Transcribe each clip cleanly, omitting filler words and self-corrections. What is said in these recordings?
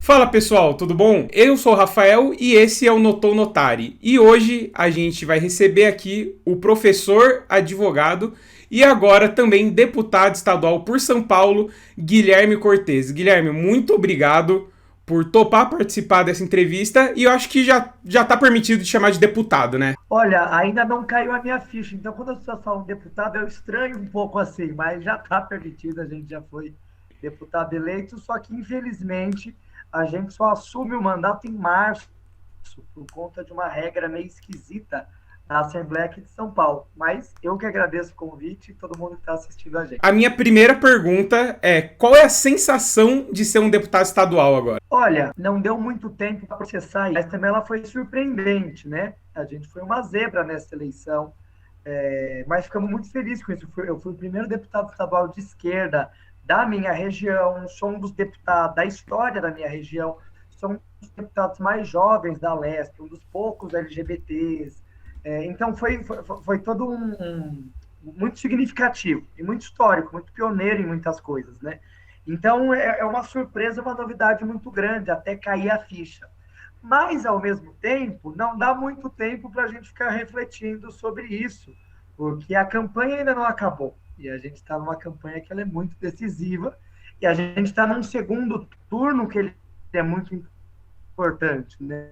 Fala pessoal, tudo bom? Eu sou o Rafael e esse é o Notou Notari. E hoje a gente vai receber aqui o professor advogado e agora também deputado estadual por São Paulo, Guilherme Cortes. Guilherme, muito obrigado por topar participar dessa entrevista e eu acho que já tá permitido de chamar de deputado, né? Olha, ainda não caiu a minha ficha, então quando as pessoas falam deputado, eu estranho um pouco assim, mas já está permitido, a gente já foi deputado eleito, só que infelizmente a gente só assume o mandato em março, por conta de uma regra meio esquisita da Assembleia aqui de São Paulo. Mas eu que agradeço o convite e todo mundo que está assistindo a gente. A minha primeira pergunta é: qual é a sensação de ser um deputado estadual agora? Olha, não deu muito tempo para processar, mas também ela foi surpreendente, né? A gente foi uma zebra nessa eleição. Mas ficamos muito felizes com isso. Eu fui o primeiro deputado estadual de esquerda da minha região, sou um dos deputados da história da minha região, sou um dos deputados mais jovens da Leste, um dos poucos LGBTs. Então, foi todo muito significativo e muito histórico, muito pioneiro em muitas coisas, né? Então, é uma surpresa, uma novidade muito grande, até cair a ficha. Mas, ao mesmo tempo, não dá muito tempo para a gente ficar refletindo sobre isso, porque a campanha ainda não acabou. E a gente está numa campanha que ela é muito decisiva, e a gente está num segundo turno que ele é muito importante, né?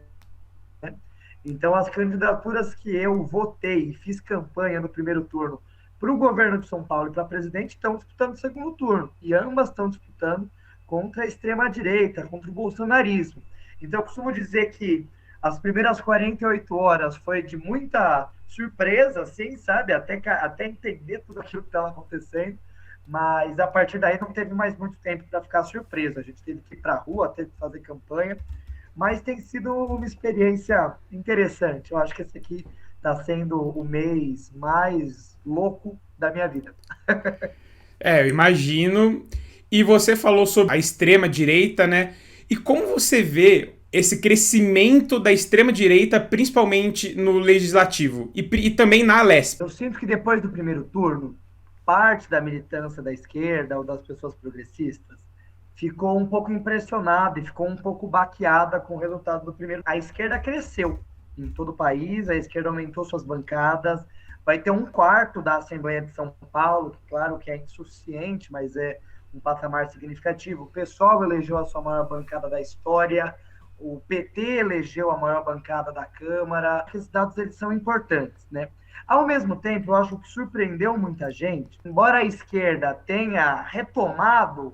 Então, as candidaturas que eu votei e fiz campanha no primeiro turno para o governo de São Paulo e para presidente estão disputando o segundo turno, e ambas estão disputando contra a extrema-direita, contra o bolsonarismo. Então, eu costumo dizer que as primeiras 48 horas foi de muita surpresa, assim, sabe? Até entender tudo aquilo que estava acontecendo, mas a partir daí não teve mais muito tempo para ficar surpresa. A gente teve que ir para a rua, teve que fazer campanha, mas tem sido uma experiência interessante. Eu acho que esse aqui está sendo o mês mais louco da minha vida. Eu imagino. E você falou sobre a extrema-direita, né? E como você vê esse crescimento da extrema-direita, principalmente no legislativo e também na Alesp? Eu sinto que depois do primeiro turno, parte da militância da esquerda ou das pessoas progressistas ficou um pouco impressionada e ficou um pouco baqueada com o resultado do primeiro. A esquerda cresceu em todo o país, a esquerda aumentou suas bancadas, vai ter um quarto da Assembleia de São Paulo, que claro que é insuficiente, mas é um patamar significativo. O PSOL elegeu a sua maior bancada da história, o PT elegeu a maior bancada da Câmara. Esses dados eles são importantes, né? Ao mesmo tempo, eu acho que surpreendeu muita gente, embora a esquerda tenha retomado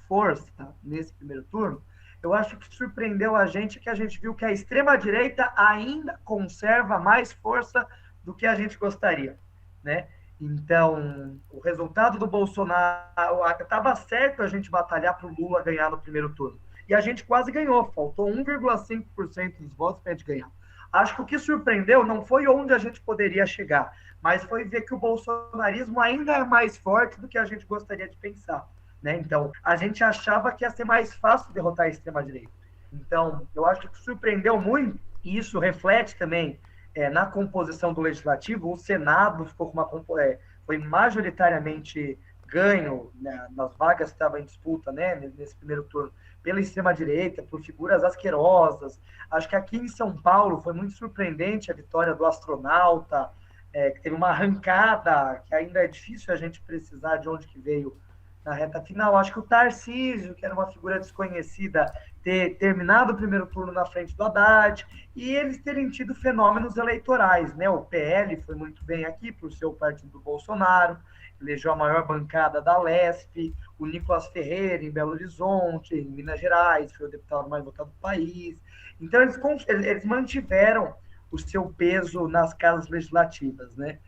força nesse primeiro turno, eu acho que surpreendeu a gente que a gente viu que a extrema-direita ainda conserva mais força do que a gente gostaria, né? Então, o resultado do Bolsonaro, estava certo a gente batalhar para o Lula ganhar no primeiro turno. E a gente quase ganhou, faltou 1,5% dos votos para a gente ganhar. Acho que o que surpreendeu não foi onde a gente poderia chegar, mas foi ver que o bolsonarismo ainda é mais forte do que a gente gostaria de pensar. Né? Então, a gente achava que ia ser mais fácil derrotar a extrema-direita. Então, eu acho que surpreendeu muito, e isso reflete também na composição do legislativo. O Senado ficou com foi majoritariamente ganho, né, nas vagas que estavam em disputa, né, nesse primeiro turno, pela extrema-direita, por figuras asquerosas. Acho que aqui em São Paulo foi muito surpreendente a vitória do astronauta, que teve uma arrancada, que ainda é difícil a gente precisar de onde que veio na reta final. Acho que o Tarcísio, que era uma figura desconhecida, ter terminado o primeiro turno na frente do Haddad, e eles terem tido fenômenos eleitorais, né? O PL foi muito bem aqui, por ser o partido do Bolsonaro, elegeu a maior bancada da Lesp, o Nicolas Ferreira em Belo Horizonte, em Minas Gerais, foi o deputado mais votado do país. Então, eles mantiveram o seu peso nas casas legislativas, né?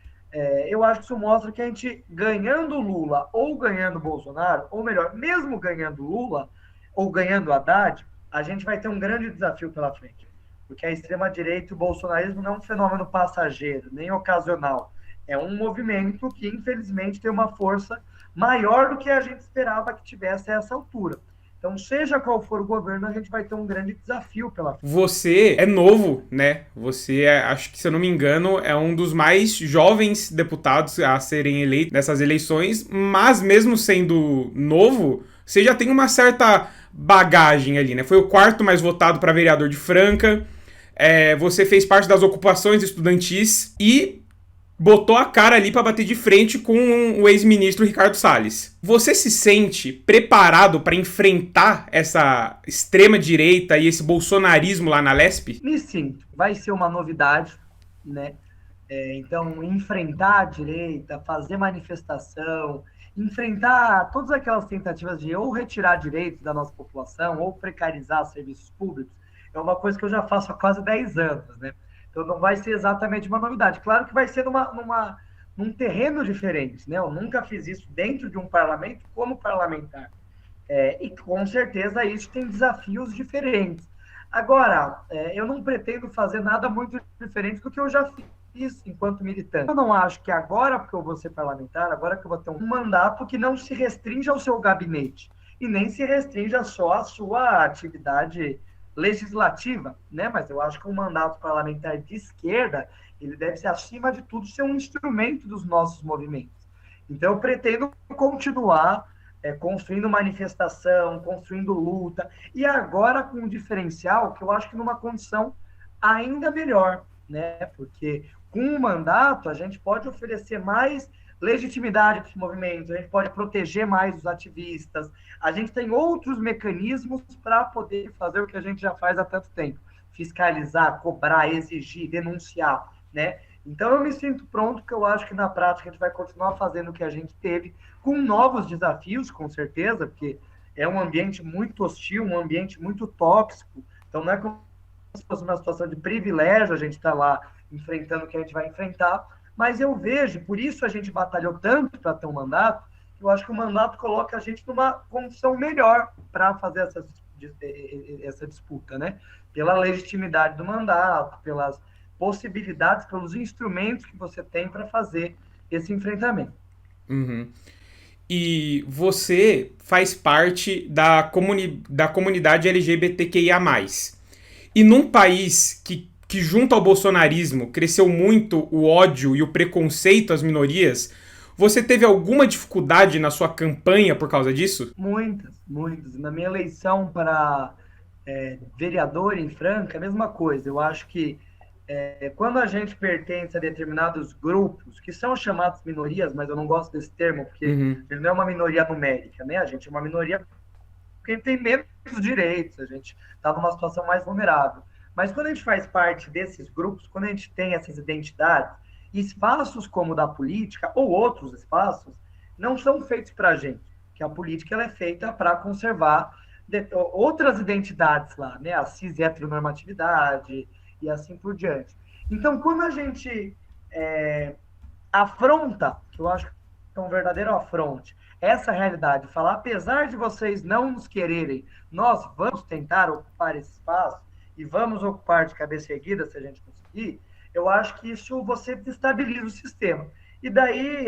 Eu acho que isso mostra que a gente, ganhando Lula ou ganhando Bolsonaro, ou melhor, mesmo ganhando Lula ou ganhando Haddad, a gente vai ter um grande desafio pela frente. Porque a extrema-direita e o bolsonarismo não é um fenômeno passageiro, nem ocasional. É um movimento que, infelizmente, tem uma força maior do que a gente esperava que tivesse a essa altura. Então, seja qual for o governo, a gente vai ter um grande desafio pela frente. Você é novo, né? Acho que se eu não me engano, é um dos mais jovens deputados a serem eleitos nessas eleições, mas mesmo sendo novo, você já tem uma certa bagagem ali, né? Foi o quarto mais votado para vereador de Franca. Você fez parte das ocupações estudantis e botou a cara ali para bater de frente com o ex-ministro Ricardo Salles. Você se sente preparado para enfrentar essa extrema-direita e esse bolsonarismo lá na Lespe? Me sinto. Vai ser uma novidade, né? Então, enfrentar a direita, fazer manifestação, enfrentar todas aquelas tentativas de ou retirar direitos da nossa população ou precarizar serviços públicos, é uma coisa que eu já faço há quase 10 anos, né? Então, não vai ser exatamente uma novidade. Claro que vai ser num terreno diferente, né? Eu nunca fiz isso dentro de um parlamento como parlamentar. E com certeza isso tem desafios diferentes. Agora, eu não pretendo fazer nada muito diferente do que eu já fiz enquanto militante. Eu não acho que agora, porque eu vou ser parlamentar, agora que eu vou ter um mandato que não se restringe ao seu gabinete e nem se restrinja só à sua atividade legislativa, né? Mas eu acho que um mandato parlamentar de esquerda, ele deve ser, acima de tudo, ser um instrumento dos nossos movimentos. Então, eu pretendo continuar construindo manifestação, construindo luta, e agora com um diferencial que eu acho que numa condição ainda melhor, né? Porque com um mandato a gente pode oferecer mais legitimidade para os movimentos, a gente pode proteger mais os ativistas, a gente tem outros mecanismos para poder fazer o que a gente já faz há tanto tempo, fiscalizar, cobrar, exigir, denunciar, né? Então eu me sinto pronto, porque eu acho que na prática a gente vai continuar fazendo o que a gente teve, com novos desafios, com certeza, porque é um ambiente muito hostil, um ambiente muito tóxico, então não é como se fosse uma situação de privilégio a gente estar lá enfrentando o que a gente vai enfrentar, mas eu vejo, por isso a gente batalhou tanto para ter um mandato, que eu acho que o mandato coloca a gente numa condição melhor para fazer essa disputa, né? Pela legitimidade do mandato, pelas possibilidades, pelos instrumentos que você tem para fazer esse enfrentamento. Uhum. E você faz parte da comunidade LGBTQIA+. E num país que junto ao bolsonarismo cresceu muito o ódio e o preconceito às minorias, você teve alguma dificuldade na sua campanha por causa disso? Muitas, muitas. Na minha eleição para vereador em Franca, a mesma coisa. Eu acho que quando a gente pertence a determinados grupos, que são chamados minorias, mas eu não gosto desse termo, porque ele não é uma minoria numérica, né? A gente é uma minoria porque tem menos direitos, a gente está numa situação mais vulnerável. Mas quando a gente faz parte desses grupos, quando a gente tem essas identidades, espaços como o da política, ou outros espaços, não são feitos para a gente, que a política ela é feita para conservar outras identidades lá, né? A cis heteronormatividade e assim por diante. Então, quando a gente afronta, que eu acho que é um verdadeiro afronte, essa realidade, falar, apesar de vocês não nos quererem, nós vamos tentar ocupar esse espaço e vamos ocupar de cabeça erguida se a gente conseguir, eu acho que isso você destabiliza o sistema. E daí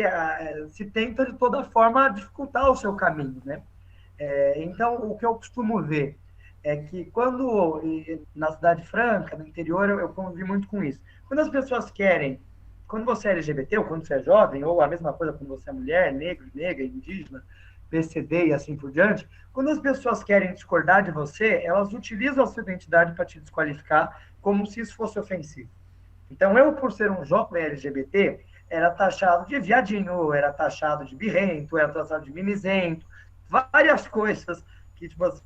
se tenta de toda forma dificultar o seu caminho, né? Então, o que eu costumo ver é que quando, na Cidade Franca, no interior, eu convivi muito com isso. Quando as pessoas querem, quando você é LGBT, ou quando você é jovem, ou a mesma coisa quando você é mulher, negro, negra, indígena, PCD e assim por diante, quando as pessoas querem discordar de você, elas utilizam a sua identidade para te desqualificar como se isso fosse ofensivo. Então, eu, por ser um jovem LGBT, era taxado de viadinho, era taxado de birrento, era taxado de mimizento, várias coisas que, tipo assim,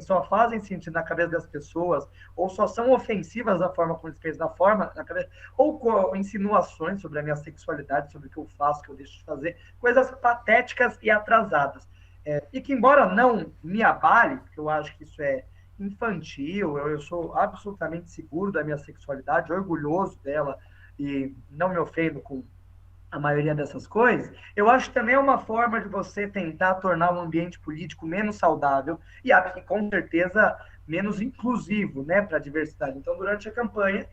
só fazem sentido na cabeça das pessoas, ou só são ofensivas da forma como eles fez na cabeça, ou com insinuações sobre a minha sexualidade, sobre o que eu faço, o que eu deixo de fazer, coisas patéticas e atrasadas. E que, embora não me abale, porque eu acho que isso é infantil, eu sou absolutamente seguro da minha sexualidade, orgulhoso dela, e não me ofendo com a maioria dessas coisas, eu acho que também é uma forma de você tentar tornar o ambiente político menos saudável e, com certeza, menos inclusivo, né, para a diversidade. Então, durante a campanha,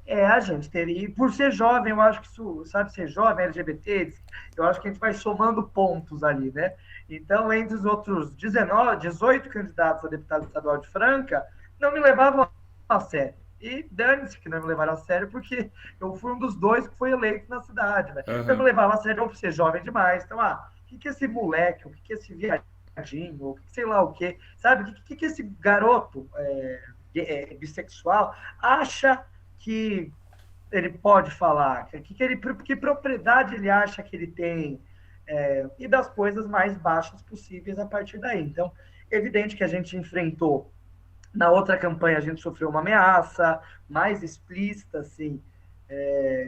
a gente teve, e por ser jovem, eu acho que isso, sabe, ser jovem, LGBT, eu acho que a gente vai somando pontos ali, né? Então, entre os outros 18 candidatos a deputado estadual de Franca, não me levavam a sério. E dane-se que não me levaram a sério, porque eu fui um dos 2 que foi eleito na cidade, né? Eu me levava a sério, ou por ser jovem demais. Então, o que esse moleque, o que esse viadinho jardim, ou sei lá o quê. Sabe? O que esse garoto bissexual acha que ele pode falar? Que propriedade ele acha que ele tem? E das coisas mais baixas possíveis a partir daí. Então, é evidente que a gente enfrentou. Na outra campanha, a gente sofreu uma ameaça mais explícita, assim,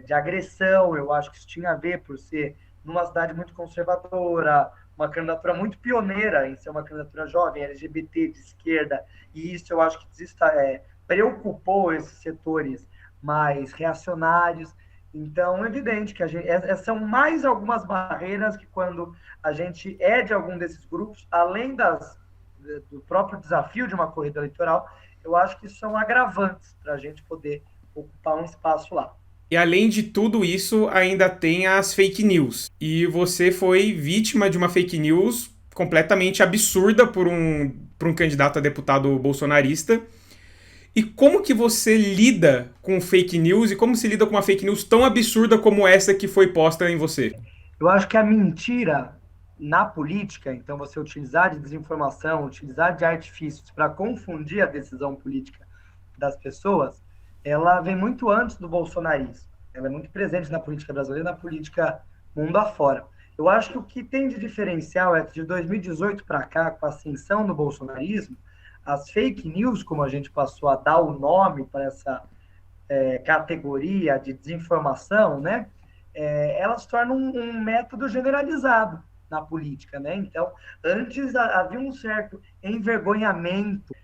de agressão. Eu acho que isso tinha a ver por ser numa cidade muito conservadora, uma candidatura muito pioneira em ser uma candidatura jovem, LGBT, de esquerda, e isso eu acho que preocupou esses setores mais reacionários. Então, é evidente que são mais algumas barreiras que, quando a gente é de algum desses grupos, além do próprio desafio de uma corrida eleitoral, eu acho que são agravantes para a gente poder ocupar um espaço lá. E além de tudo isso, ainda tem as fake news. E você foi vítima de uma fake news completamente absurda por um candidato a deputado bolsonarista. E como que você lida com fake news e como se lida com uma fake news tão absurda como essa que foi posta em você? Eu acho que a mentira na política, então você utilizar de desinformação, utilizar de artifícios para confundir a decisão política das pessoas, ela vem muito antes do bolsonarismo. Ela é muito presente na política brasileira, na política mundo afora. Eu acho que o que tem de diferencial é que de 2018 para cá, com a ascensão do bolsonarismo, as fake news, como a gente passou a dar o nome para essa categoria de desinformação, né? Elas se tornam um método generalizado na política, né? Então, antes havia um certo envergonhamento.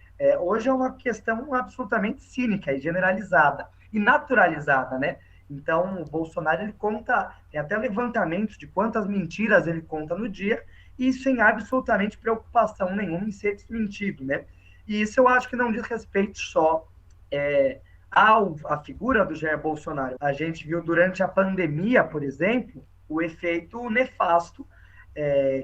Hoje é uma questão absolutamente cínica e generalizada e naturalizada, né? Então, o Bolsonaro, ele conta, tem até levantamentos de quantas mentiras ele conta no dia, e sem absolutamente preocupação nenhuma em ser desmentido, né? E isso eu acho que não diz respeito só à figura do Jair Bolsonaro. A gente viu durante a pandemia, por exemplo, o efeito nefasto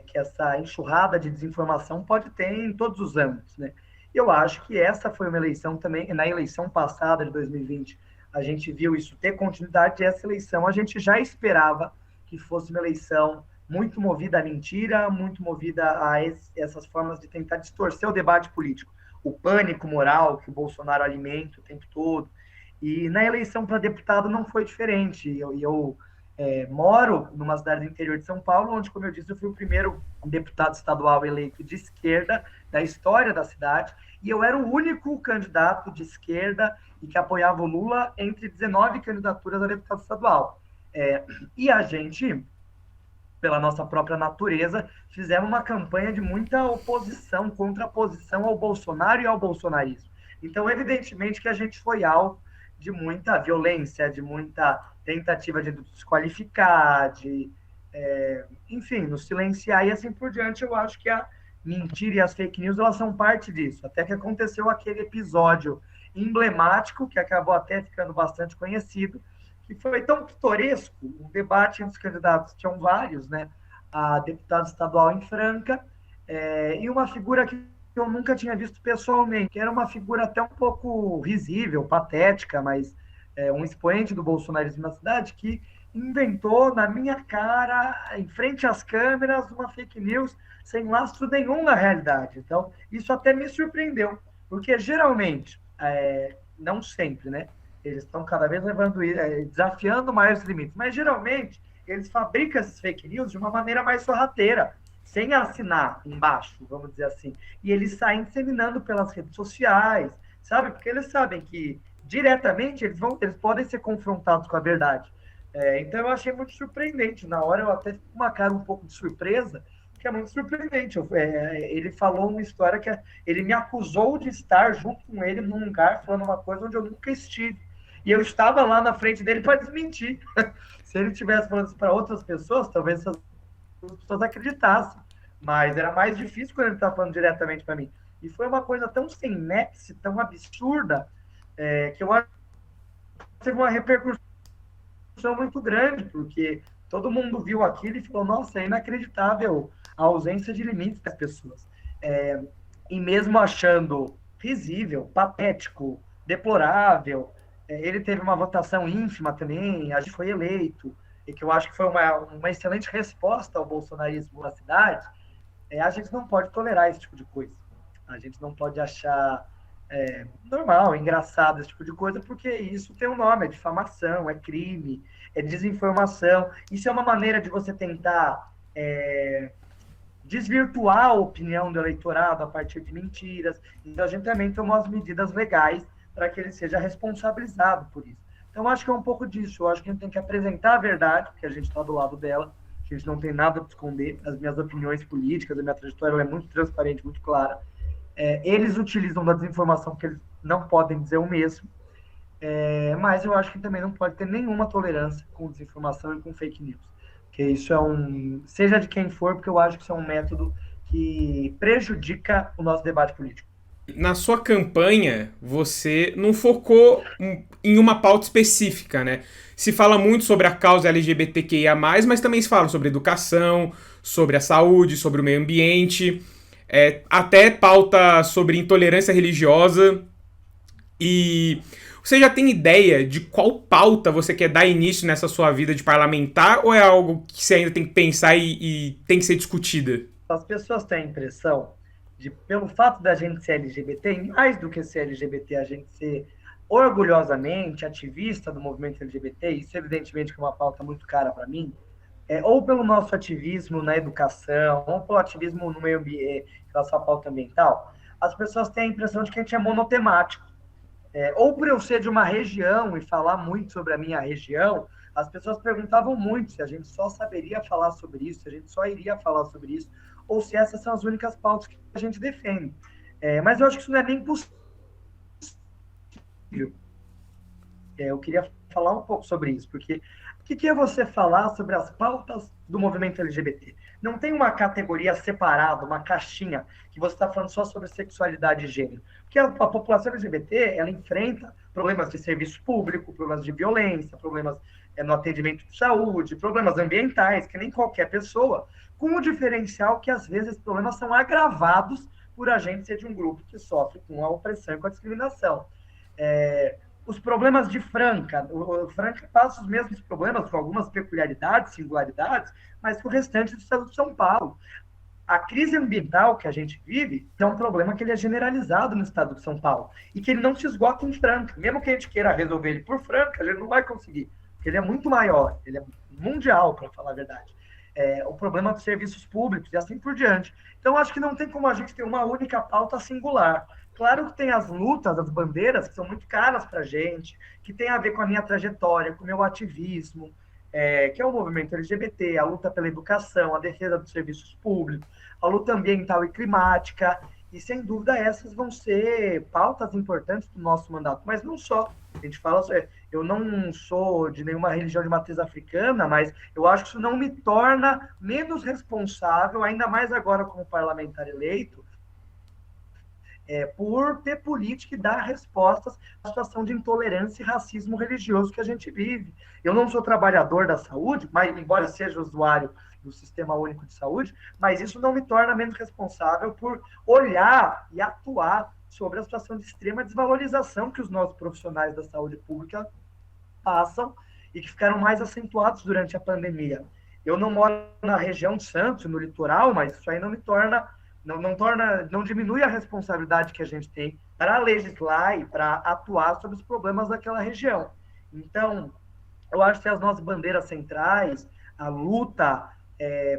que essa enxurrada de desinformação pode ter em todos os âmbitos, né? Eu acho que essa foi uma eleição também, na eleição passada de 2020, a gente viu isso ter continuidade, e essa eleição a gente já esperava que fosse uma eleição muito movida à mentira, muito movida a essas formas de tentar distorcer o debate político. O pânico moral que o Bolsonaro alimenta o tempo todo. E na eleição para deputado não foi diferente. Eu moro numa cidade do interior de São Paulo, onde, como eu disse, eu fui o primeiro deputado estadual eleito de esquerda da história da cidade, e eu era o único candidato de esquerda e que apoiava o Lula entre 19 candidaturas a deputado estadual. E a gente, pela nossa própria natureza, fizemos uma campanha de muita oposição, contraposição ao Bolsonaro e ao bolsonarismo. Então, evidentemente que a gente foi alvo de muita violência, de muita tentativa de desqualificar, enfim, nos silenciar e assim por diante. Eu acho que a mentira e as fake news, elas são parte disso. Até que aconteceu aquele episódio emblemático, que acabou até ficando bastante conhecido, que foi tão pitoresco, um debate entre os candidatos, tinham vários, né, a deputado estadual em Franca, e uma figura que eu nunca tinha visto pessoalmente, que era uma figura até um pouco risível, patética, mas um expoente do bolsonarismo na cidade, que inventou na minha cara, em frente às câmeras, uma fake news sem lastro nenhum na realidade. Então, isso até me surpreendeu, porque geralmente, não sempre, né? Eles estão cada vez desafiando mais os limites, mas geralmente eles fabricam esses fake news de uma maneira mais sorrateira, sem assinar embaixo, vamos dizer assim. E eles saem disseminando pelas redes sociais, sabe? Porque eles sabem que diretamente eles podem ser confrontados com a verdade. Então eu achei muito surpreendente. Na hora eu até fico com uma cara um pouco de surpresa, que é muito surpreendente. Ele falou uma história que ele me acusou de estar junto com ele num lugar falando uma coisa onde eu nunca estive. E eu estava lá na frente dele para desmentir. Se ele tivesse falando isso para outras pessoas, talvez essas pessoas acreditassem. Mas era mais difícil quando ele estava falando diretamente para mim. E foi uma coisa tão sem nexo, tão absurda, que eu acho que teve uma repercussão muito grande, porque todo mundo viu aquilo e falou, nossa, é inacreditável a ausência de limites das pessoas. E mesmo achando risível, patético, deplorável, ele teve uma votação ínfima também, a gente foi eleito, e que eu acho que foi uma excelente resposta ao bolsonarismo na cidade. a gente não pode tolerar esse tipo de coisa. A gente não pode achar normal, engraçado esse tipo de coisa, porque isso tem um nome, é difamação, é crime, é desinformação. Isso é uma maneira de você tentar desvirtuar a opinião do eleitorado a partir de mentiras. Então, a gente também tomou as medidas legais para que ele seja responsabilizado por isso. Então, eu acho que é um pouco disso. Eu acho que a gente tem que apresentar a verdade, porque a gente está do lado dela, a gente não tem nada para esconder. As minhas opiniões políticas, a minha trajetória é muito transparente, muito clara. Eles utilizam da desinformação porque eles não podem dizer o mesmo. Mas eu acho que também não pode ter nenhuma tolerância com desinformação e com fake news. Porque isso seja de quem for, porque eu acho que isso é um método que prejudica o nosso debate político. Na sua campanha, você não focou em uma pauta específica, né? Se fala muito sobre a causa LGBTQIA+, mas também se fala sobre educação, sobre a saúde, sobre o meio ambiente, até pauta sobre intolerância religiosa. E você já tem ideia de qual pauta você quer dar início nessa sua vida de parlamentar, ou é algo que você ainda tem que pensar e tem que ser discutida? As pessoas têm a impressão de, pelo fato da gente ser LGBT, mais do que ser LGBT, a gente ser orgulhosamente ativista do movimento LGBT, isso evidentemente que é uma pauta muito cara para mim, ou pelo nosso ativismo na educação, ou pelo ativismo no meio ambiente, em relação à pauta ambiental, as pessoas têm a impressão de que a gente é monotemático. Ou por eu ser de uma região e falar muito sobre a minha região, as pessoas perguntavam muito se a gente só saberia falar sobre isso, se a gente só iria falar sobre isso, ou se essas são as únicas pautas que a gente defende. Mas eu acho que isso não é nem possível. Eu queria falar um pouco sobre isso, porque o que é você falar sobre as pautas do movimento LGBT? Não tem uma categoria separada, uma caixinha, que você está falando só sobre sexualidade e gênero. Porque a população LGBT, ela enfrenta problemas de serviço público, problemas de violência, problemas no atendimento de saúde, problemas ambientais, que nem qualquer pessoa, com o diferencial que, às vezes, esses problemas são agravados por a gente ser de um grupo que sofre com a opressão e com a discriminação. Os problemas de Franca. O Franca passa os mesmos problemas, com algumas peculiaridades, singularidades, mas que o restante do estado de São Paulo. A crise ambiental que a gente vive é um problema que ele é generalizado no estado de São Paulo e que ele não se esgota em Franca. Mesmo que a gente queira resolver ele por Franca, a gente não vai conseguir, porque ele é muito maior, ele é mundial, para falar a verdade. O problema dos serviços públicos e assim por diante. Então, acho que não tem como a gente ter uma única pauta singular. Claro que tem as lutas, as bandeiras, que são muito caras para a gente, que tem a ver com a minha trajetória, com o meu ativismo, que é o movimento LGBT, a luta pela educação, a defesa dos serviços públicos, a luta ambiental e climática, e sem dúvida essas vão ser pautas importantes do nosso mandato, mas não só. A gente fala, eu não sou de nenhuma religião de matriz africana, mas eu acho que isso não me torna menos responsável, ainda mais agora como parlamentar eleito, por ter política e dar respostas à situação de intolerância e racismo religioso que a gente vive. Eu não sou trabalhador da saúde, mas embora seja usuário do Sistema Único de Saúde, mas isso não me torna menos responsável por olhar e atuar sobre a situação de extrema desvalorização que os nossos profissionais da saúde pública passam e que ficaram mais acentuados durante a pandemia. Eu não moro na região de Santos, no litoral, mas isso aí não me torna não diminui a responsabilidade que a gente tem para legislar e para atuar sobre os problemas daquela região. Então, eu acho que as nossas bandeiras centrais, a luta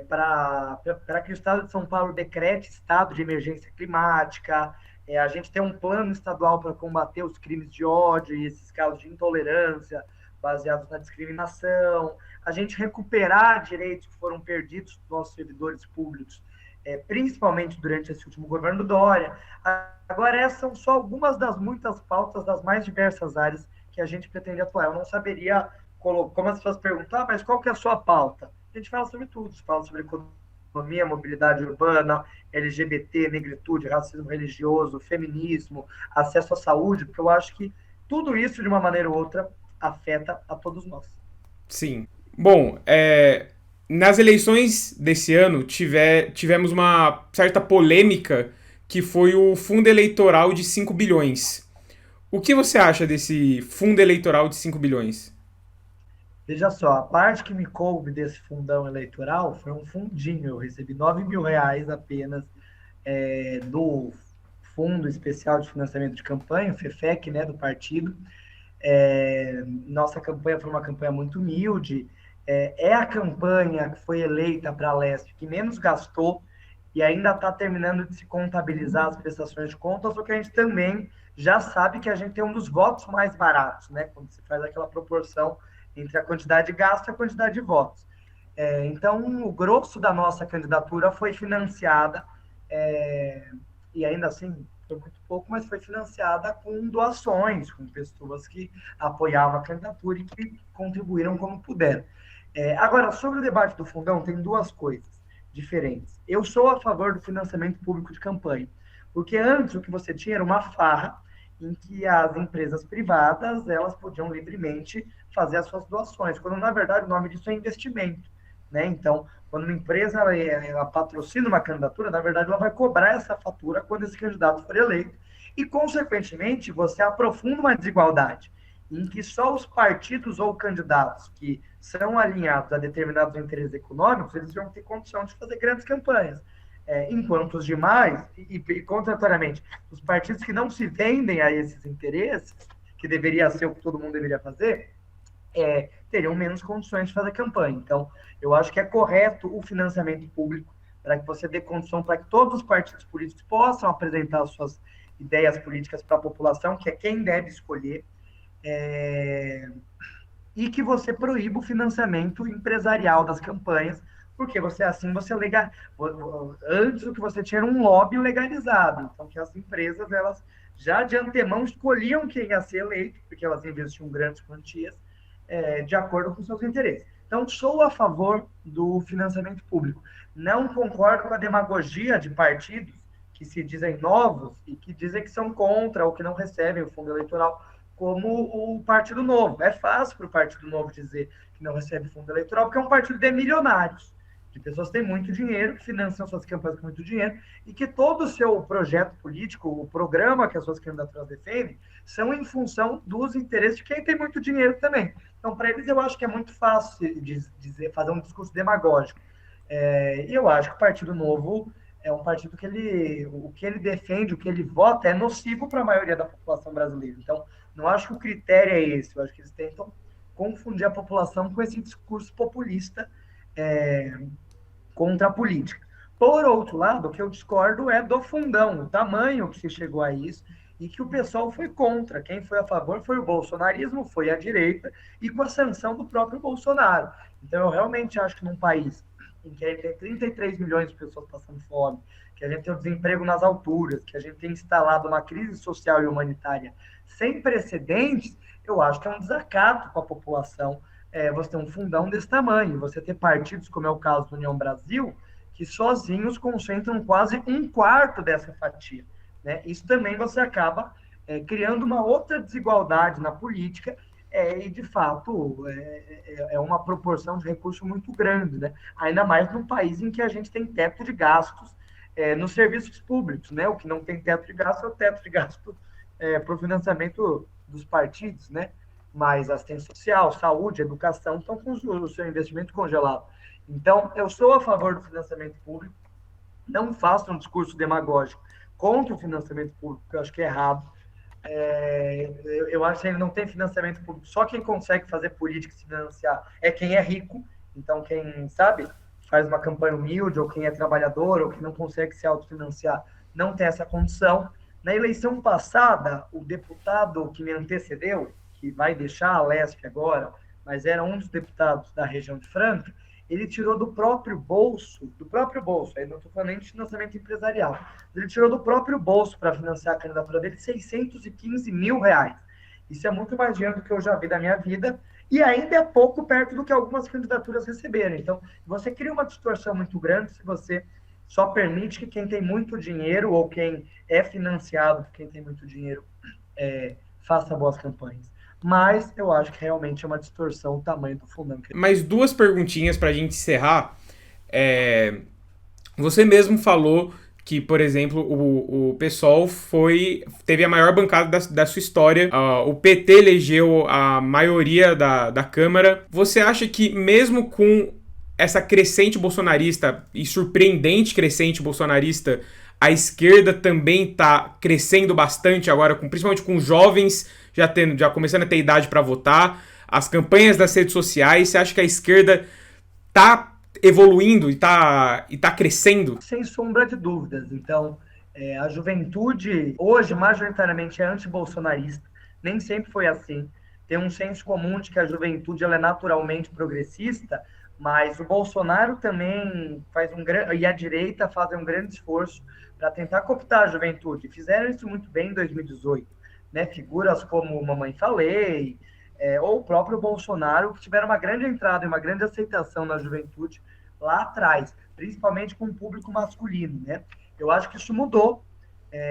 para que o Estado de São Paulo decrete estado de emergência climática, a gente tem um plano estadual para combater os crimes de ódio e esses casos de intolerância baseados na discriminação, a gente recuperar direitos que foram perdidos dos nossos servidores públicos, principalmente durante esse último governo Dória. Agora, essas são só algumas das muitas pautas das mais diversas áreas que a gente pretende atuar. Eu não saberia, como as pessoas perguntam, mas qual que é a sua pauta? A gente fala sobre tudo, fala sobre economia, mobilidade urbana, LGBT, negritude, racismo religioso, feminismo, acesso à saúde, porque eu acho que tudo isso, de uma maneira ou outra, afeta a todos nós. Sim. Bom, nas eleições desse ano, tivemos uma certa polêmica que foi o fundo eleitoral de 5 bilhões. O que você acha desse fundo eleitoral de 5 bilhões? Veja só, a parte que me coube desse fundão eleitoral foi um fundinho. Eu recebi R$ 9.000 apenas do Fundo Especial de Financiamento de Campanha, o FEFEC, né, do partido. Nossa campanha foi uma campanha muito humilde. É a campanha que foi eleita para a Leste que menos gastou e ainda está terminando de se contabilizar as prestações de contas, só que a gente também já sabe que a gente tem um dos votos mais baratos, né? Quando se faz aquela proporção entre a quantidade de gasto e a quantidade de votos. Então, o grosso da nossa candidatura foi financiada, e ainda assim foi muito pouco, mas foi financiada com doações, com pessoas que apoiavam a candidatura e que contribuíram como puderam. Agora, sobre o debate do fundão, tem duas coisas diferentes. Eu sou a favor do financiamento público de campanha, porque antes o que você tinha era uma farra em que as empresas privadas elas podiam livremente fazer as suas doações, quando na verdade o nome disso é investimento, né? Então, quando uma empresa ela patrocina uma candidatura, na verdade ela vai cobrar essa fatura quando esse candidato for eleito e, consequentemente, você aprofunda uma desigualdade em que só os partidos ou candidatos que são alinhados a determinados interesses econômicos, eles vão ter condição de fazer grandes campanhas. Enquanto os demais, e contrariamente, os partidos que não se vendem a esses interesses, que deveria ser o que todo mundo deveria fazer, teriam menos condições de fazer campanha. Então, eu acho que é correto o financiamento público para que você dê condição para que todos os partidos políticos possam apresentar suas ideias políticas para a população, que é quem deve escolher, e que você proíba o financiamento empresarial das campanhas, porque você legal. Antes o que você tinha era um lobby legalizado, então que as empresas elas já de antemão escolhiam quem ia ser eleito, porque elas investiam grandes quantias de acordo com seus interesses. Então, sou a favor do financiamento público. Não concordo com a demagogia de partidos que se dizem novos e que dizem que são contra ou que não recebem o fundo eleitoral, como o Partido Novo. É fácil para o Partido Novo dizer que não recebe fundo eleitoral, porque é um partido de milionários, de pessoas que têm muito dinheiro, que financiam suas campanhas com muito dinheiro, e que todo o seu projeto político, o programa que as suas candidaturas defendem, são em função dos interesses de quem tem muito dinheiro também. Então, para eles, eu acho que é muito fácil fazer um discurso demagógico. E eu acho que o Partido Novo é um partido que o que ele defende, o que ele vota, é nocivo para a maioria da população brasileira. Então, não acho que o critério é esse. Eu acho que eles tentam confundir a população com esse discurso populista contra a política. Por outro lado, o que eu discordo é do fundão, o tamanho que se chegou a isso, e que o pessoal foi contra. Quem foi a favor foi o bolsonarismo, foi a direita, e com a sanção do próprio Bolsonaro. Então, eu realmente acho que num país em que a gente tem 33 milhões de pessoas passando fome, que a gente tem o desemprego nas alturas, que a gente tem instalado uma crise social e humanitária sem precedentes, eu acho que é um desacato com a população você ter um fundão desse tamanho, você ter partidos, como é o caso do União Brasil, que sozinhos concentram quase um quarto dessa fatia. Né? Isso também você acaba criando uma outra desigualdade na política e, de fato, é uma proporção de recurso muito grande, né? Ainda mais num país em que a gente tem teto de gastos nos serviços públicos. Né? O que não tem teto de gasto é o teto de gasto para o financiamento dos partidos, né? Mas assistência social, saúde, educação estão com o seu investimento congelado. Então, eu sou a favor do financiamento público, não faço um discurso demagógico contra o financiamento público, que eu acho que é errado. Eu acho que ele não tem financiamento público. Só quem consegue fazer política se financiar é quem é rico. Então, quem, sabe, faz uma campanha humilde, ou quem é trabalhador, ou que não consegue se autofinanciar, não tem essa condição. Na eleição passada, o deputado que me antecedeu, que vai deixar a Leste agora, mas era um dos deputados da região de Franca, ele tirou do próprio bolso, aí não estou falando nem de financiamento empresarial, ele tirou do próprio bolso para financiar a candidatura dele R$ 615 mil. Isso é muito mais dinheiro do que eu já vi da minha vida, e ainda é pouco perto do que algumas candidaturas receberam. Então, você cria uma distorção muito grande se você só permite que quem tem muito dinheiro, ou quem é financiado por quem tem muito dinheiro, faça boas campanhas. Mas eu acho que realmente é uma distorção o tamanho do fundão. Mais duas perguntinhas para a gente encerrar. Você mesmo falou que, por exemplo, o PSOL teve a maior bancada da sua história. O PT elegeu a maioria da Câmara. Você acha que mesmo com essa crescente bolsonarista e surpreendente crescente bolsonarista, a esquerda também está crescendo bastante agora, principalmente com jovens já começando a ter idade para votar, as campanhas das redes sociais? Você acha que a esquerda está evoluindo e tá crescendo? Sem sombra de dúvidas. Então, a juventude hoje majoritariamente é antibolsonarista, nem sempre foi assim. Tem um senso comum de que a juventude ela é naturalmente progressista, mas o Bolsonaro também e a direita fazem um grande esforço para tentar cooptar a juventude. Fizeram isso muito bem em 2018, né? Figuras como Mamãe Falei, ou o próprio Bolsonaro, que tiveram uma grande entrada e uma grande aceitação na juventude lá atrás, principalmente com o público masculino, né? Eu acho que isso mudou,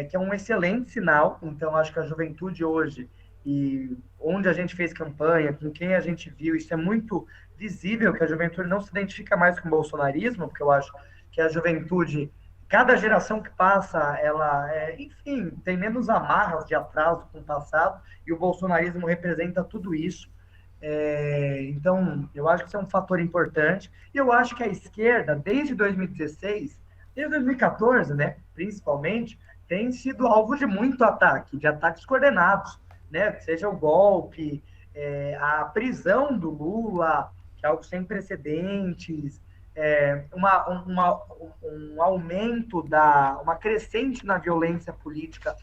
que é um excelente sinal. Então, acho que a juventude hoje, e onde a gente fez campanha, com quem a gente viu, isso é muito visível, que a juventude não se identifica mais com o bolsonarismo, porque eu acho que a juventude, cada geração que passa, ela, enfim, tem menos amarras de atraso com o passado, e o bolsonarismo representa tudo isso. Então, eu acho que isso é um fator importante. E eu acho que a esquerda, desde 2016, desde 2014, né, principalmente, tem sido alvo de muito ataque, de ataques coordenados, né? Seja o golpe, a prisão do Lula, que é algo sem precedentes, um aumento uma crescente na violência política,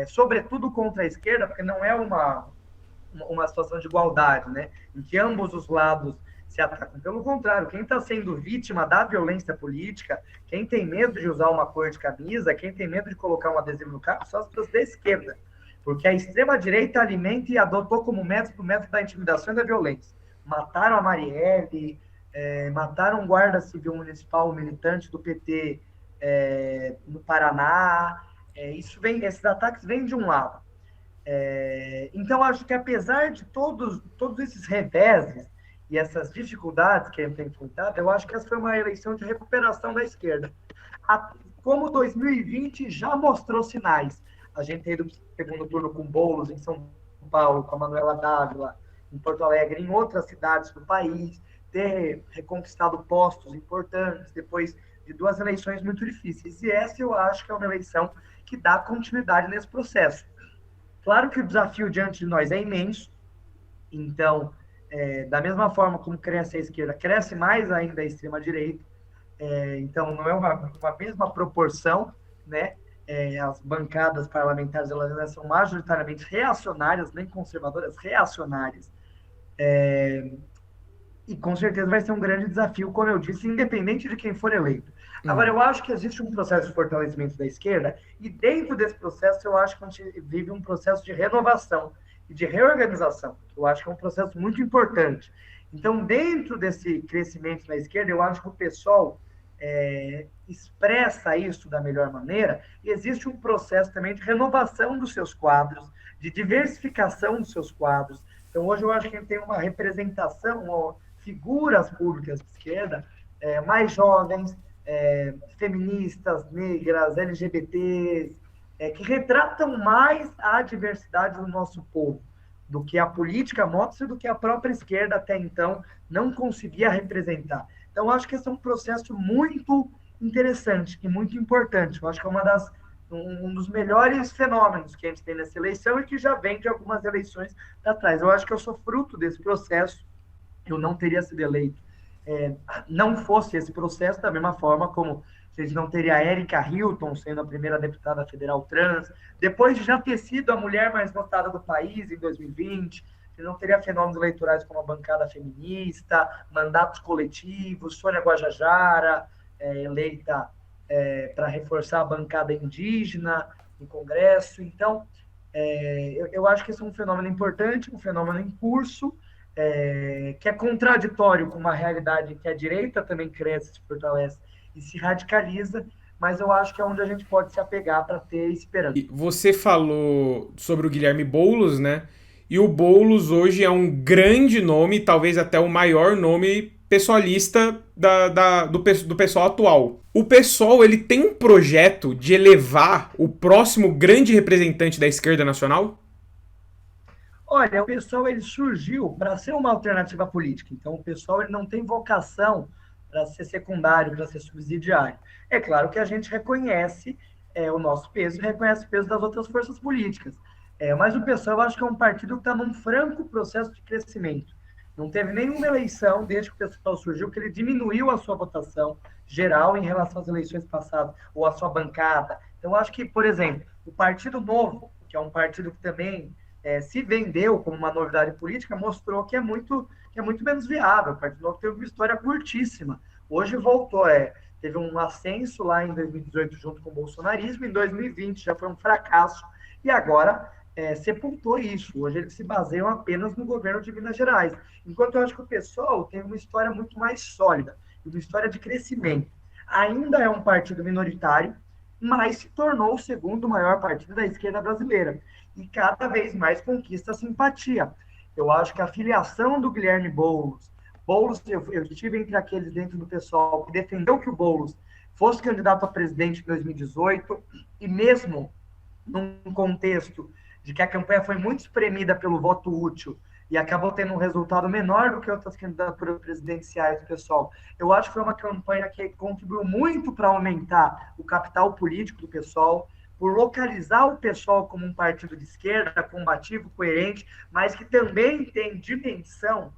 sobretudo contra a esquerda, porque não é uma situação de igualdade, né? Em que ambos os lados se atacam. Pelo contrário, quem está sendo vítima da violência política, quem tem medo de usar uma cor de camisa, quem tem medo de colocar um adesivo no carro, são as pessoas da esquerda. Porque a extrema-direita alimenta e adotou como método o método da intimidação e da violência. Mataram a Marielle, mataram um guarda civil municipal militante do PT no Paraná. Esses ataques vêm de um lado. Então, acho que apesar de todos esses reveses e essas dificuldades que a gente tem enfrentado, eu acho que essa foi uma eleição de recuperação da esquerda. Como 2020 já mostrou sinais. A gente tem ido para o segundo turno com Boulos em São Paulo, com a Manuela Dávila em Porto Alegre, em outras cidades do país, ter reconquistado postos importantes depois de 2 eleições muito difíceis. E essa eu acho que é uma eleição que dá continuidade nesse processo. Claro que o desafio diante de nós é imenso, então, da mesma forma como cresce a esquerda, cresce mais ainda a extrema-direita, então não é uma mesma proporção, né? As bancadas parlamentares elas são majoritariamente reacionárias, nem conservadoras, reacionárias, e com certeza vai ser um grande desafio, como eu disse, independente de quem for eleito. Agora, eu acho que existe um processo de fortalecimento da esquerda, e dentro desse processo eu acho que a gente vive um processo de renovação e de reorganização. Eu acho que é um processo muito importante. Então, dentro desse crescimento da esquerda, eu acho que o pessoal expressa isso da melhor maneira, e existe um processo também de renovação dos seus quadros, de diversificação dos seus quadros. Então, hoje eu acho que a gente tem uma representação, figuras públicas de esquerda mais jovens, feministas, negras, LGBTs, que retratam mais a diversidade do nosso povo, do que a política mostra e do que a própria esquerda até então não conseguia representar. Então, acho que esse é um processo muito interessante e muito importante. Eu acho que é um dos melhores fenômenos que a gente tem nessa eleição e que já vem de algumas eleições para trás. Eu acho que eu sou fruto desse processo. Eu não teria sido eleito não fosse esse processo, da mesma forma como a gente não teria a Érica Hilton sendo a primeira deputada federal trans, depois de já ter sido a mulher mais votada do país em 2020, você não teria fenômenos eleitorais como a bancada feminista, mandatos coletivos, Sônia Guajajara, eleita para reforçar a bancada indígena no Congresso. Então, eu acho que esse é um fenômeno importante, um fenômeno em curso, que é contraditório com uma realidade que a direita também cresce, se fortalece e se radicaliza, mas eu acho que é onde a gente pode se apegar para ter esperança. E você falou sobre o Guilherme Boulos, né? E o Boulos hoje é um grande nome, talvez até o maior nome pessoalista do pessoal atual. O PSOL, ele tem um projeto de elevar o próximo grande representante da esquerda nacional? Olha, o PSOL ele surgiu para ser uma alternativa política. Então, o PSOL ele não tem vocação para ser secundário, para ser subsidiário. É claro que a gente reconhece o nosso peso e reconhece o peso das outras forças políticas. Mas o PSOL eu acho que é um partido que está num franco processo de crescimento. Não teve nenhuma eleição desde que o PSOL surgiu que ele diminuiu a sua votação geral em relação às eleições passadas, ou a sua bancada. Então, eu acho que, por exemplo, o Partido Novo, que é um partido que também se vendeu como uma novidade política, mostrou que é muito menos viável. O Partido Novo teve uma história curtíssima. Hoje voltou, teve um ascenso lá em 2018 junto com o bolsonarismo, em 2020 já foi um fracasso, e agora sepultou isso. Hoje eles se baseiam apenas no governo de Minas Gerais. Enquanto eu acho que o PSOL tem uma história muito mais sólida, uma história de crescimento. Ainda é um partido minoritário, mas se tornou o segundo maior partido da esquerda brasileira. E cada vez mais conquista simpatia. Eu acho que a filiação do Guilherme Boulos, eu estive entre aqueles dentro do pessoal que defendeu que o Boulos fosse candidato a presidente em 2018, e mesmo num contexto de que a campanha foi muito espremida pelo voto útil e acabou tendo um resultado menor do que outras candidaturas presidenciais do PSOL. Eu acho que foi uma campanha que contribuiu muito para aumentar o capital político do PSOL, por localizar o PSOL como um partido de esquerda, combativo, coerente, mas que também tem dimensão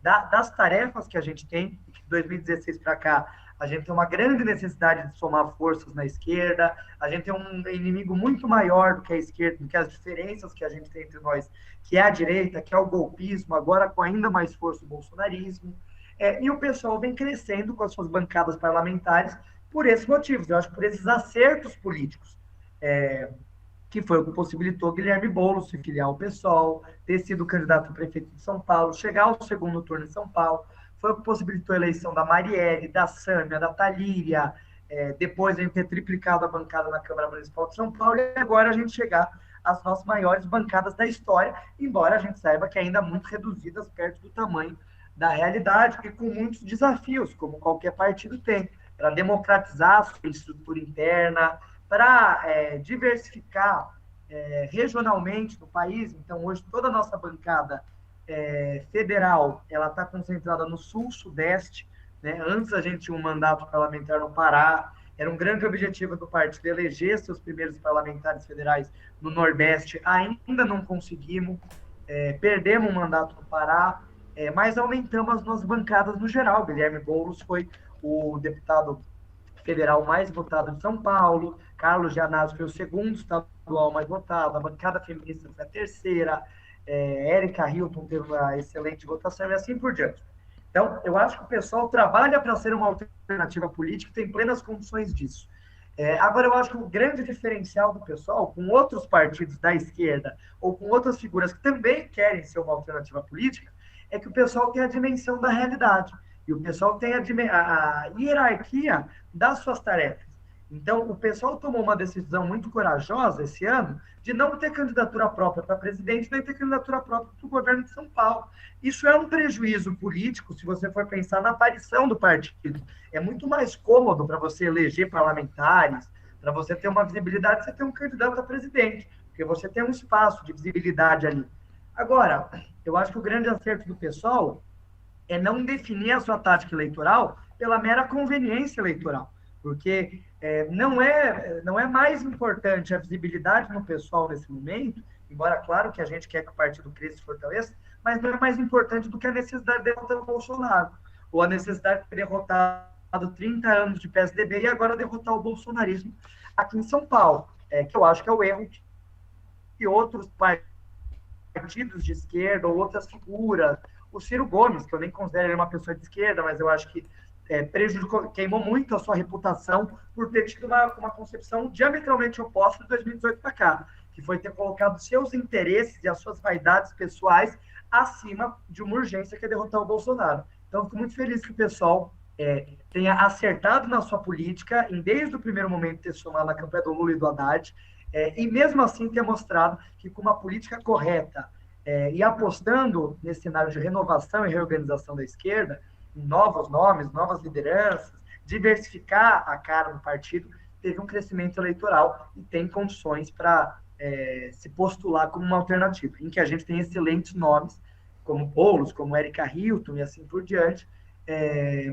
das tarefas que a gente tem, de 2016 para cá, a gente tem uma grande necessidade de somar forças na esquerda, a gente tem um inimigo muito maior do que a esquerda, do que as diferenças que a gente tem entre nós, que é a direita, que é o golpismo, agora com ainda mais força o bolsonarismo, e o pessoal vem crescendo com as suas bancadas parlamentares por esses motivos, eu acho que por esses acertos políticos, que foi o que possibilitou Guilherme Boulos se filiar ao PSOL, ter sido candidato a prefeito de São Paulo, chegar ao segundo turno em São Paulo, foi o que possibilitou a eleição da Marielle, da Sâmia, da Thalíria, depois a gente ter triplicado a bancada na Câmara Municipal de São Paulo, e agora a gente chegar às nossas maiores bancadas da história, embora a gente saiba que ainda muito reduzidas perto do tamanho da realidade, e com muitos desafios, como qualquer partido tem, para democratizar a sua estrutura interna, para diversificar regionalmente no país. Então, hoje, toda a nossa bancada federal ela está concentrada no sul-sudeste. Né? Antes, a gente tinha um mandato parlamentar no Pará. Era um grande objetivo do partido eleger seus primeiros parlamentares federais no Nordeste. Ainda não conseguimos. Perdemos um mandato no Pará, mas aumentamos as nossas bancadas no geral. Guilherme Boulos foi o deputado federal mais votado de São Paulo, Carlos Gianazzi foi o segundo estadual mais votado, a bancada feminista foi a terceira, Érica Hilton teve uma excelente votação e assim por diante. Então, eu acho que o pessoal trabalha para ser uma alternativa política e tem plenas condições disso. Agora, eu acho que o grande diferencial do pessoal, com outros partidos da esquerda ou com outras figuras que também querem ser uma alternativa política, é que o pessoal tem a dimensão da realidade. E o pessoal tem a hierarquia das suas tarefas. Então, o pessoal tomou uma decisão muito corajosa esse ano de não ter candidatura própria para presidente, nem ter candidatura própria para o governo de São Paulo. Isso é um prejuízo político, se você for pensar na aparição do partido. É muito mais cômodo para você eleger parlamentares, para você ter uma visibilidade, você ter um candidato a presidente, porque você tem um espaço de visibilidade ali. Agora, eu acho que o grande acerto do pessoal é não definir a sua tática eleitoral pela mera conveniência eleitoral, porque não é mais importante a visibilidade no pessoal nesse momento, embora, claro, que a gente quer que o partido cresça e se fortaleça, mas não é mais importante do que a necessidade de derrotar o Bolsonaro, ou a necessidade de ter derrotado 30 anos de PSDB e agora derrotar o bolsonarismo aqui em São Paulo, que eu acho que é o erro que outros partidos de esquerda ou outras figuras, o Ciro Gomes, que eu nem considero ele uma pessoa de esquerda, mas eu acho que prejudicou, queimou muito a sua reputação por ter tido uma concepção diametralmente oposta de 2018 para cá, que foi ter colocado seus interesses e as suas vaidades pessoais acima de uma urgência que é derrotar o Bolsonaro. Então, eu fico muito feliz que o pessoal tenha acertado na sua política, em desde o primeiro momento ter somado na campanha do Lula e do Haddad, e mesmo assim ter mostrado que com uma política correta e apostando nesse cenário de renovação e reorganização da esquerda, novos nomes, novas lideranças, diversificar a cara do partido, teve um crescimento eleitoral e tem condições para se postular como uma alternativa, em que a gente tem excelentes nomes, como Boulos, como Érica Hilton e assim por diante,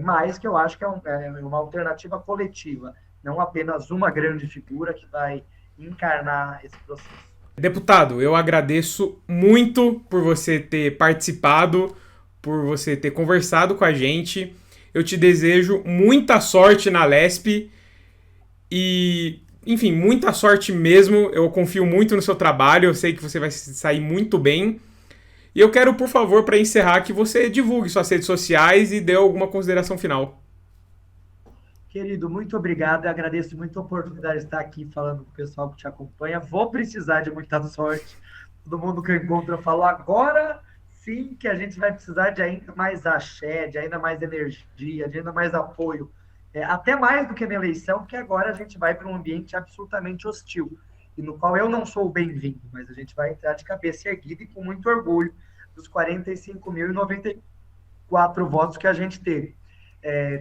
mas que eu acho que é uma alternativa coletiva, não apenas uma grande figura que vai encarnar esse processo. Deputado, eu agradeço muito por você ter participado, por você ter conversado com a gente. Eu te desejo muita sorte na LESP e, enfim, muita sorte mesmo. Eu confio muito no seu trabalho, eu sei que você vai sair muito bem. E eu quero, por favor, para encerrar, que você divulgue suas redes sociais e dê alguma consideração final. Querido, muito obrigado. Eu agradeço muito a oportunidade de estar aqui falando com o pessoal que te acompanha. Vou precisar de muita sorte. Todo mundo que eu encontro eu falo agora sim que a gente vai precisar de ainda mais axé, de ainda mais energia, de ainda mais apoio. Até mais do que na eleição, porque agora a gente vai para um ambiente absolutamente hostil, e no qual eu não sou bem-vindo, mas a gente vai entrar de cabeça erguida e com muito orgulho dos 45.094 votos que a gente teve.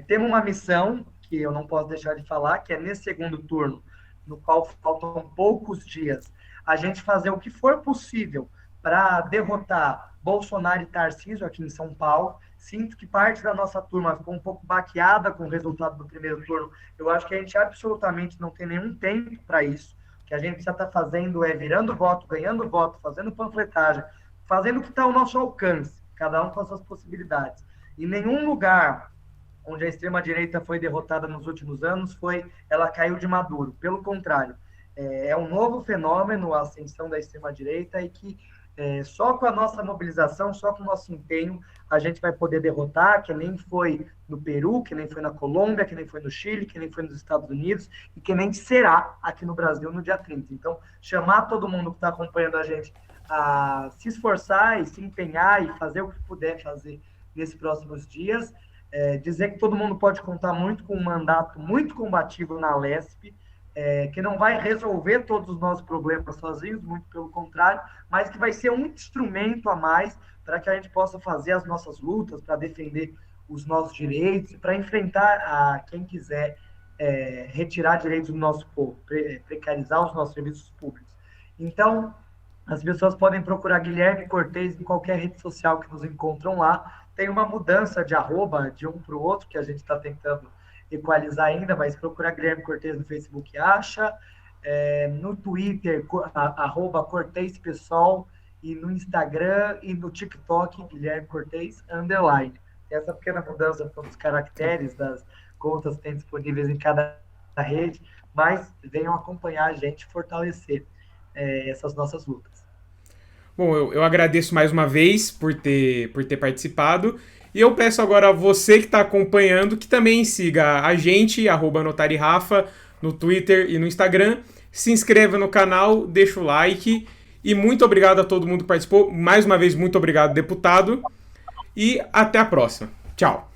Temos uma missão que eu não posso deixar de falar, que é nesse segundo turno, no qual faltam poucos dias, a gente fazer o que for possível para derrotar Bolsonaro e Tarcísio aqui em São Paulo. Sinto que parte da nossa turma ficou um pouco baqueada com o resultado do primeiro turno. Eu acho que a gente absolutamente não tem nenhum tempo para isso. O que a gente precisa estar fazendo é virando voto, ganhando voto, fazendo panfletagem, fazendo o que está ao nosso alcance, cada um com as suas possibilidades. Em nenhum lugar onde a extrema-direita foi derrotada nos últimos anos, ela caiu de maduro. Pelo contrário, é um novo fenômeno a ascensão da extrema-direita e que só com a nossa mobilização, só com o nosso empenho, a gente vai poder derrotar, que nem foi no Peru, que nem foi na Colômbia, que nem foi no Chile, que nem foi nos Estados Unidos e que nem será aqui no Brasil no dia 30. Então, chamar todo mundo que está acompanhando a gente a se esforçar e se empenhar e fazer o que puder fazer nesses próximos dias, dizer que todo mundo pode contar muito com um mandato muito combativo na LESP, que não vai resolver todos os nossos problemas sozinhos, muito pelo contrário, mas que vai ser um instrumento a mais para que a gente possa fazer as nossas lutas, para defender os nossos direitos, para enfrentar a quem quiser retirar direitos do nosso povo, precarizar os nossos serviços públicos. Então, as pessoas podem procurar Guilherme Cortes em qualquer rede social que nos encontram lá. Tem uma mudança de arroba de um para o outro, que a gente está tentando equalizar ainda, mas procura Guilherme Cortes no Facebook, acha. No Twitter, arroba Cortes Pessoal, e no Instagram e no TikTok, Guilherme Cortes, _. Essa pequena mudança dos caracteres das contas que tem disponíveis em cada rede, mas venham acompanhar a gente, fortalecer essas nossas lutas. Bom, eu agradeço mais uma vez por ter participado. E eu peço agora a você que está acompanhando que também siga a gente, @NotariRafa, no Twitter e no Instagram. Se inscreva no canal, deixa o like. E muito obrigado a todo mundo que participou. Mais uma vez, muito obrigado, deputado. E até a próxima. Tchau.